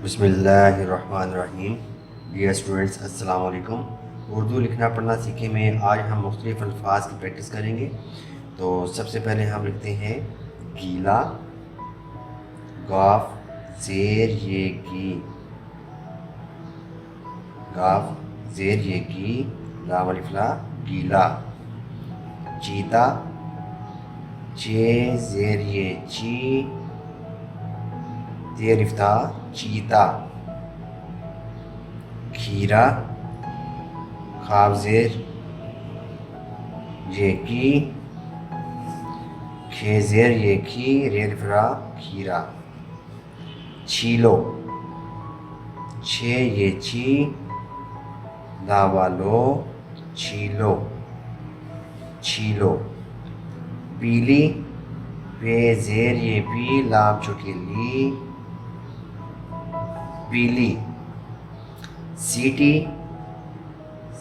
बिस्मिल्लाहिर्रहमानिर्रहीम। Dear students, अस्सलाम वालेकुम। उर्दू लिखना पढ़ना सीखे में आज हम मुख्तलिफ़ अल्फाज की प्रैक्टिस करेंगे। तो सबसे पहले हम लिखते हैं गीला, गाफ ज़ेर ये की, गाफ ज़ेर ये की, लाम अलिफ ला, गीला। चीता, चे ज़ेर ये ची, ते अलिफ ता, चीता। खीरा, खाफ ज़ेर ये की, खे ज़ेर ये की, रे अलिफ रा, खीरा। छीलो, छे ये ची, दा वालो, छीलो, छीलो। पीली, पे ज़ेर ये पी, लाम छोटी ली, पीली। सीटी,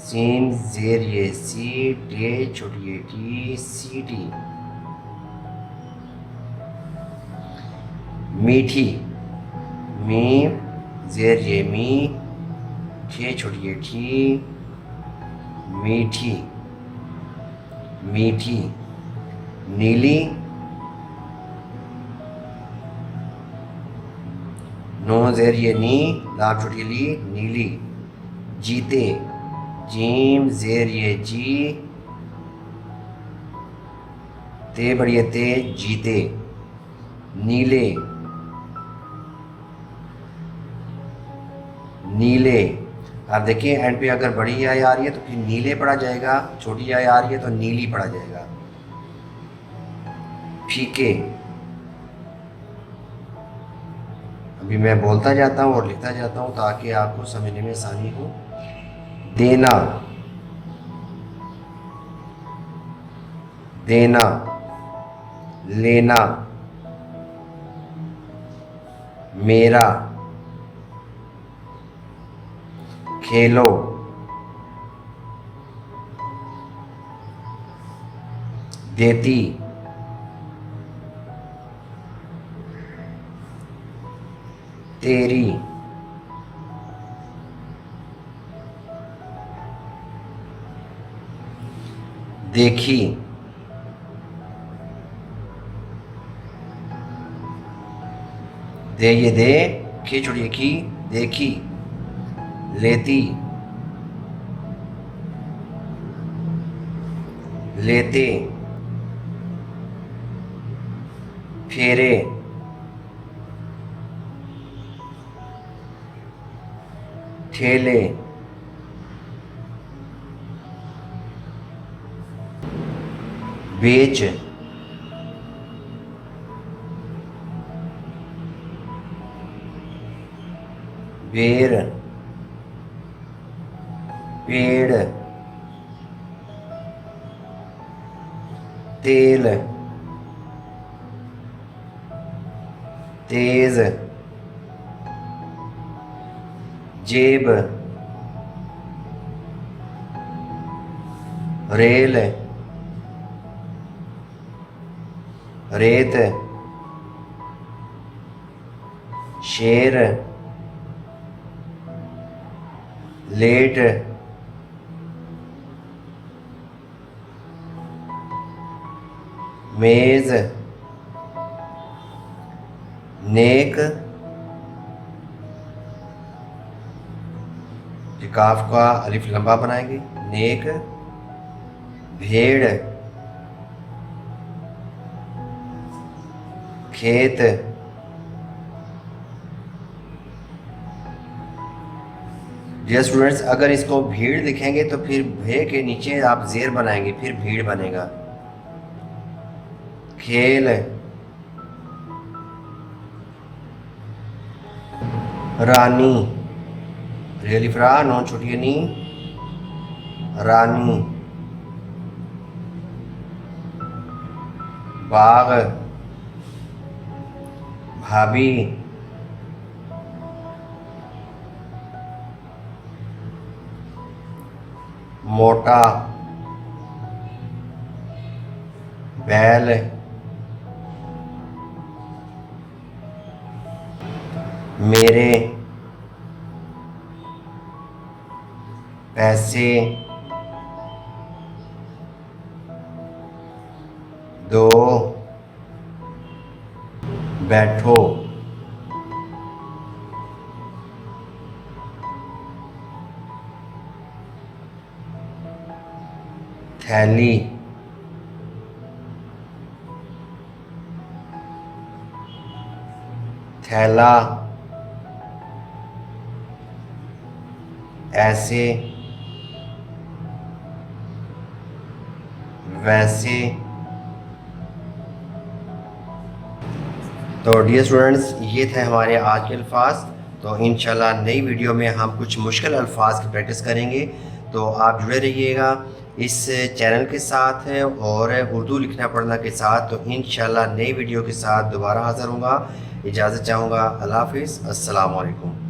सीन ज़ेर ये सी, टे छोटी ये टी, सीटी। मीठी, मीम ज़ेर ये मी, ठे छोटी ये ठी, मीठी, मीठी। नीली, नो ज़ेर ये नी, लाम छोटी ली, नीली। जीते, जीम ज़ेर ये जी, ते बड़ी ते, जीते। नीले, नीले। आप देखिए एंड पे अगर बड़ी आई आ रही है तो फिर नीले पढ़ा जाएगा, छोटी आई आ रही है तो नीली पढ़ा जाएगा। फीके, अभी मैं बोलता जाता हूँ और लिखता जाता हूँ ताकि आपको समझने में आसानी हो। देना, देना। लेना, मेरा। खेलो, देती। तेरी, देखी। दे ये दे, खे छोड़िए की, देखी। लेती, लेते। फेरे, ठेले। बेच, बेर। पेड़, तेल। तेज, जेब। रेल, रेत। शेर, लेट। मेज, नेक। काफ का अलिफ लंबा बनाएंगे, नेक। भेड़, खेत। डियर स्टूडेंट्स, अगर इसको भीड़ लिखेंगे तो फिर भे के नीचे आप जेर बनाएंगे, फिर भीड़ बनेगा। खेल, रानी। अलिफ रा, नॉन छोटी नी, रानी। बाग, भाभी। मोटा, बैल। मेरे, पैसे, दो, बैठो, थैली, थैला, ऐसे, वैसे। तो डियर स्टूडेंट्स, ये थे हमारे आज के अल्फाज। तो इंशाल्लाह नई वीडियो में हम कुछ मुश्किल अल्फाज की प्रैक्टिस करेंगे। तो आप जुड़े रहिएगा इस चैनल के साथ और उर्दू लिखना पढ़ना के साथ। तो इंशाल्लाह नई वीडियो के साथ दोबारा हाज़िर होऊंगा। इजाज़त चाहूँगा। अल्लाह हाफ़िज़। अस्सलाम वालेकुम।